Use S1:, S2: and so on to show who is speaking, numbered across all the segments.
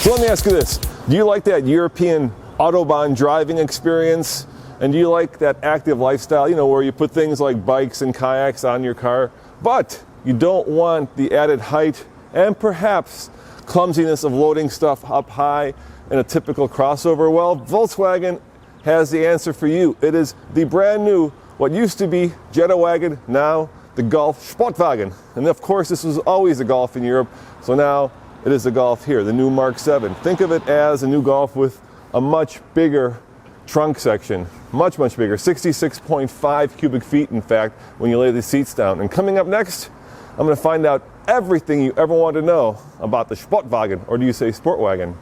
S1: So let me ask you this. Do you like that European Autobahn driving experience? And do you like that active lifestyle, you know, where you put things like bikes and kayaks on your car, but you don't want the added height and perhaps clumsiness of loading stuff up high in a typical crossover? Well, Volkswagen has the answer for you. It is the brand new, what used to be Jetta wagon, now the Golf Sportwagen. And of course, this was always a Golf in Europe, so now it is the Golf here, the new Mark 7. Think of it as a new Golf with a much bigger trunk section, much bigger, 66.5 cubic feet in fact, when you lay the seats down. And coming up next, I'm going to find out everything you ever wanted to know about the Sportwagen, or do you say Sportwagen?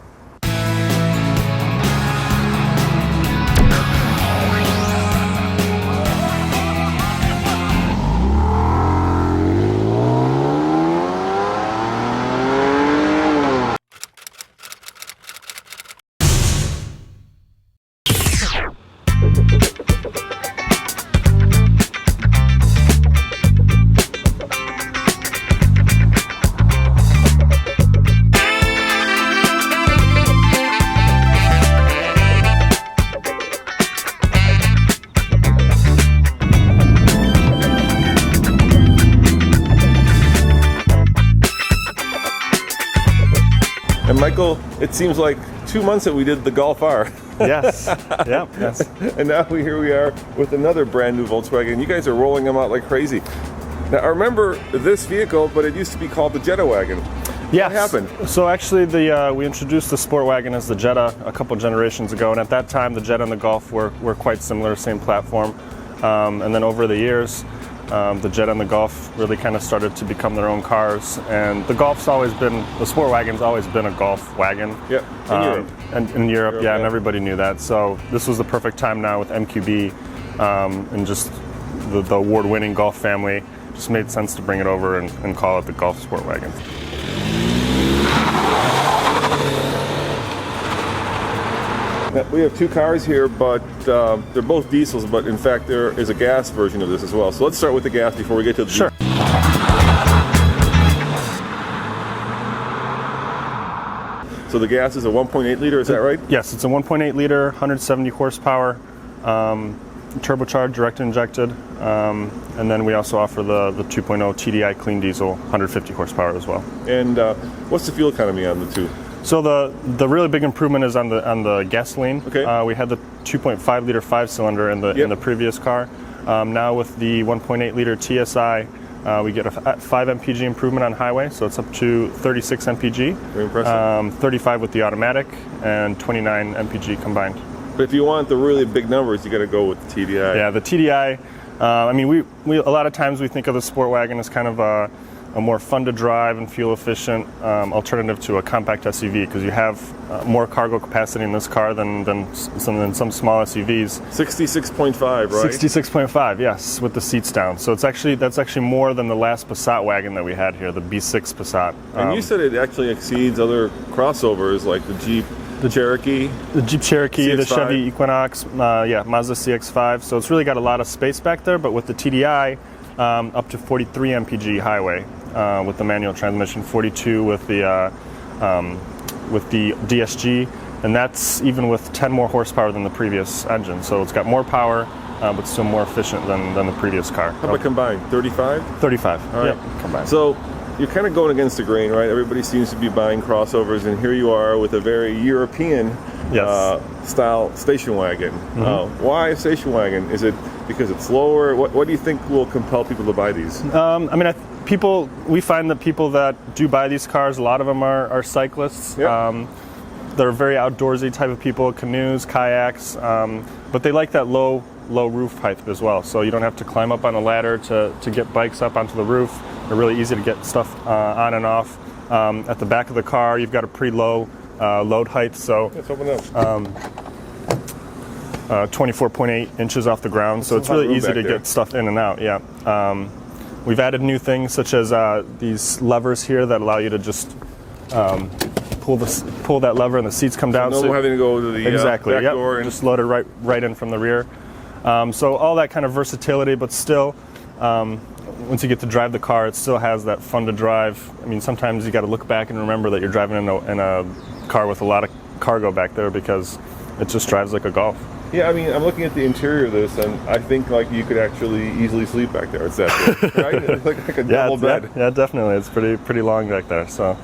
S1: And Michael, it seems like 2 months that we did the Golf R.
S2: Yes. Yeah. Yes.
S1: And now here we are with another brand new Volkswagen. You guys are rolling them out like crazy. Now I remember this vehicle, but it used to be called the Jetta wagon.
S2: Yes.
S1: What happened?
S2: So actually, we introduced the Sportwagen as the Jetta a couple generations ago, and at that time, the Jetta and the Golf were quite similar, same platform. And then over the years, the Jetta and the Golf really kind of started to become their own cars, and the Sportwagon's always been a Golf wagon.
S1: Yeah, in Europe.
S2: And in Europe, yeah, and everybody knew that. So this was the perfect time now with MQB and just the award-winning Golf family. Just made sense to bring it over and call it the Golf Sportwagen.
S1: Now, we have two cars here, but they're both diesels, but in fact there is a gas version of this as well. So let's start with the gas before we get to the
S2: Sure.
S1: So the gas is a 1.8 liter, is that right?
S2: Yes, it's a 1.8 liter, 170 horsepower, turbocharged, direct injected, and then we also offer the 2.0 TDI clean diesel, 150 horsepower as well.
S1: And what's the fuel economy on the two?
S2: So the really big improvement is on the gasoline.
S1: Okay.
S2: We had the 2.5 liter 5-cylinder in the previous car. Now with the 1.8 liter TSI, we get a 5 mpg improvement on highway, so it's up to 36 mpg.
S1: Very impressive.
S2: 35 with the automatic, and 29 mpg combined.
S1: But if you want the really big numbers, you got to go with the TDI.
S2: Yeah, the TDI. I mean, we a lot of times we think of the Sportwagen as kind of a more fun to drive and fuel efficient alternative to a compact SUV, because you have more cargo capacity in this car than some small SUVs.
S1: 66.5, right?
S2: 66.5, yes, with the seats down. So that's actually more than the last Passat wagon that we had here, the B6 Passat.
S1: And you said it actually exceeds other crossovers like the Jeep Cherokee.
S2: The Jeep Cherokee,
S1: CX-5.
S2: the Chevy Equinox, Mazda CX-5. So it's really got a lot of space back there, but with the TDI, up to 43 mpg highway with the manual transmission, 42 with the DSG, and that's even with 10 more horsepower than the previous engine. So it's got more power, but still more efficient than the previous car.
S1: How about combined? 35?
S2: 35.
S1: All right.
S2: Yep, combined.
S1: So you're kind of going against the grain, right? Everybody seems to be buying crossovers, and here you are with a very European style station wagon.
S2: Mm-hmm.
S1: Why a station wagon? Is it because it's slower? What do you think will compel people to buy these?
S2: I mean, we find that people that do buy these cars, a lot of them are cyclists.
S1: Yep.
S2: They're very outdoorsy type of people, canoes, kayaks, but they like that low roof height as well. So you don't have to climb up on a ladder to get bikes up onto the roof. They're really easy to get stuff on and off. At the back of the car, you've got a pretty low load height, so
S1: Let's open it up.
S2: 24.8 inches off the ground, so it's really easy to get stuff in and out. Yeah. We've added new things such as these levers here that allow you to just pull that lever and the seats come down.
S1: No having to go to the back door. And
S2: just load it right in from the rear. So all that kind of versatility, but still, once you get to drive the car, it still has that fun to drive. I mean, sometimes you got to look back and remember that you're driving in a car with a lot of cargo back there because it just drives like a Golf.
S1: Yeah, I mean, I'm looking at the interior of this, and I think like you could actually easily sleep back there. It's that big, right? It's like a double bed.
S2: Yeah, definitely. It's pretty long back there. So,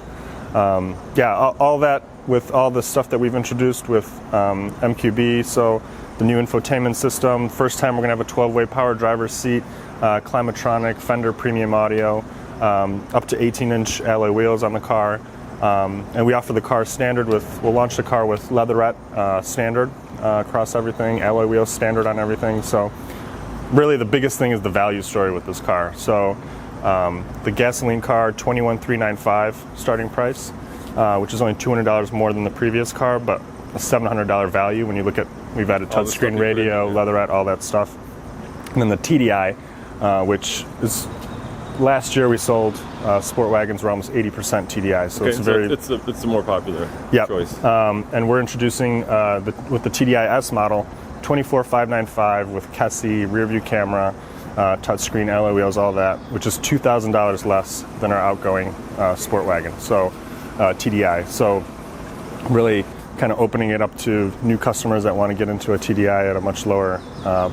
S2: all that with all the stuff that we've introduced with MQB. So, the new infotainment system. First time we're gonna have a 12-way power driver's seat, Climatronic, Fender premium audio, up to 18-inch alloy wheels on the car. And we offer the car standard we'll launch the car with leatherette standard across everything, alloy wheels standard on everything. So really the biggest thing is the value story with this car. So the gasoline car, $21,395 starting price, which is only $200 more than the previous car, but a $700 value when you look at, we've added touchscreen radio, leatherette, all that stuff. And then the TDI, which is, last year we sold sport wagons were almost 80% TDI, so it's very
S1: it's the more popular choice.
S2: And we're introducing with the TDI S model, $24,595 with Kessie, rear view camera, touchscreen, alloy wheels, all that, which is $2,000 less than our outgoing sport wagon. So TDI. So really kind of opening it up to new customers that want to get into a TDI at a much lower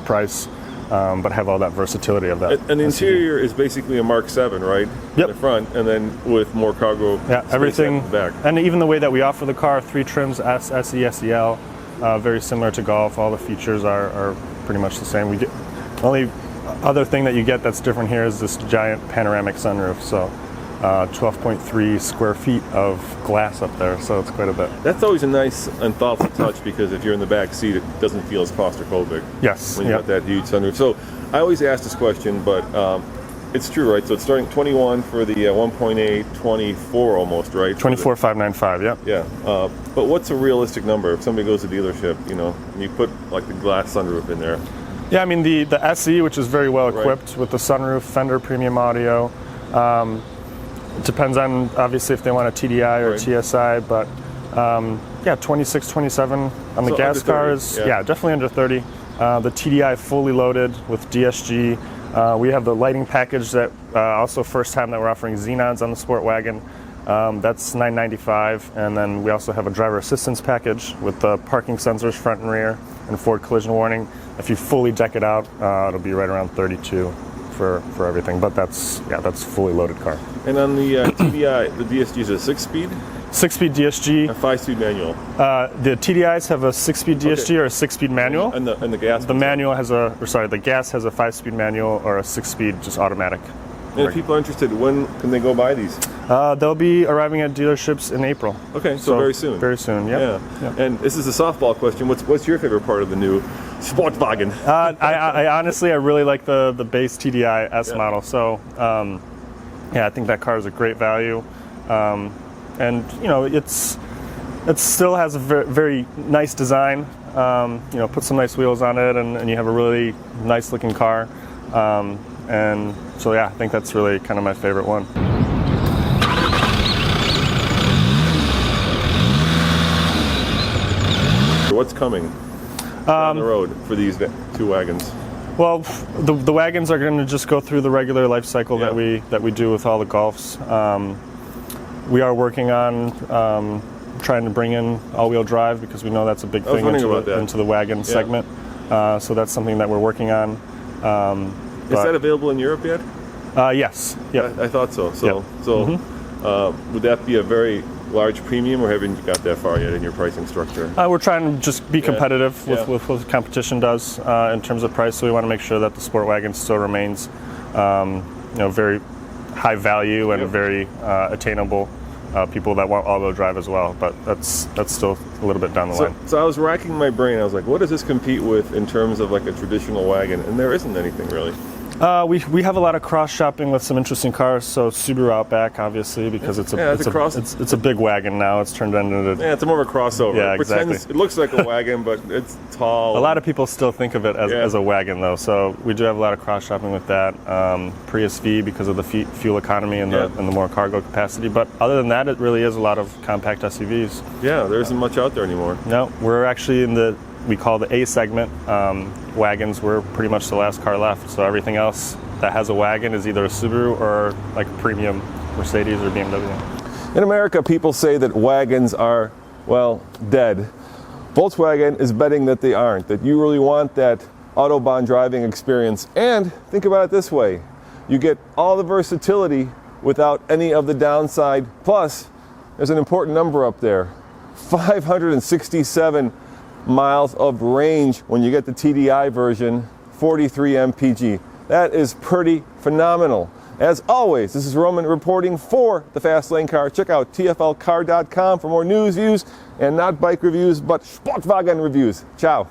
S2: price. But have all that versatility of that.
S1: And the interior is basically a Mark 7, right?
S2: Yep.
S1: In the front, and then with more cargo.
S2: Yeah, everything.
S1: At the back.
S2: And even the way that we offer the car, 3 trims, S, SE, SEL, very similar to Golf. All the features are pretty much the same. We get only other thing that you get that's different here is this giant panoramic sunroof. So 12.3 square feet of glass up there, so it's quite a bit.
S1: That's always a nice and thoughtful touch because if you're in the back seat, it doesn't feel as claustrophobic.
S2: Yes.
S1: When you got that huge sunroof. So I always ask this question, but it's true, right? So it's starting 21 for the 1.8, 24 almost, right?
S2: 24,595. Yep.
S1: Yeah. But what's a realistic number if somebody goes to the dealership, and you put like the glass sunroof in there?
S2: Yeah, I mean the SE, which is very well equipped with the sunroof, Fender premium audio. It depends on obviously if they want a TDI or TSI, but 26, 27 on the gas cars. Yeah, definitely under 30. The TDI fully loaded with DSG. We have the lighting package that also first time that we're offering xenons on the sport wagon. That's $995, and then we also have a driver assistance package with the parking sensors front and rear and forward collision warning. If you fully deck it out, it'll be right around 32 for everything. But that's fully loaded car.
S1: And on the TDI, the DSG is a 6-speed?
S2: 6-speed DSG.
S1: A 5-speed manual.
S2: The TDIs have a 6-speed DSG or a 6-speed manual.
S1: And the gas.
S2: The gas has a 5-speed manual or a 6-speed just automatic.
S1: And if people are interested, when can they go buy these?
S2: They'll be arriving at dealerships in April.
S1: Okay, so very soon.
S2: Very soon, yeah.
S1: And this is a softball question. What's your favorite part of the new Sportwagen?
S2: I honestly, I really like the base TDI S model. So, I think that car is a great value. And it still has a very, very nice design. Put some nice wheels on it, and you have a really nice looking car. And so I think that's really kind of my favorite one.
S1: What's coming down the road for these 2 wagons?
S2: Well, the wagons are going to just go through the regular life cycle that we do with all the Golfs. We are working on trying to bring in all-wheel drive because we know that's a big thing into the wagon segment. So that's something that we're working on.
S1: Is that available in Europe yet?
S2: Yes. Yeah.
S1: I thought so. Would that be a very large premium, or haven't you got that far yet in your pricing structure?
S2: We're trying to just be competitive with what the competition does in terms of price. So we want to make sure that the sport wagon still remains, very high value and very attainable. People that want all-wheel drive as well, but that's still a little bit down the line.
S1: So I was racking my brain. I was like, what does this compete with in terms of like a traditional wagon? And there isn't anything really.
S2: We have a lot of cross shopping with some interesting cars. So Subaru Outback, obviously, because it's a big wagon now. It's turned into
S1: it's more of a crossover.
S2: Yeah, exactly.
S1: It looks like a wagon, but it's tall.
S2: A lot of people still think of it as a wagon, though. So we do have a lot of cross shopping with that. Prius V because of the fuel economy and the more cargo capacity. But other than that, it really is a lot of compact SUVs.
S1: Yeah, there isn't much out there anymore.
S2: No, we're actually in we call the A segment. Wagons were pretty much the last car left. So everything else that has a wagon is either a Subaru or like a premium Mercedes or BMW.
S1: In America, people say that wagons are well, dead. Volkswagen is betting that they aren't, that you really want that Autobahn driving experience. And think about it this way, you get all the versatility without any of the downside. Plus, there's an important number up there, 567 miles of range when you get the TDI version, 43 mpg. That is pretty phenomenal. As always, this is Roman reporting for the Fast Lane Car. Check out tflcar.com for more news, views, and not bike reviews, but Sportwagen reviews. Ciao.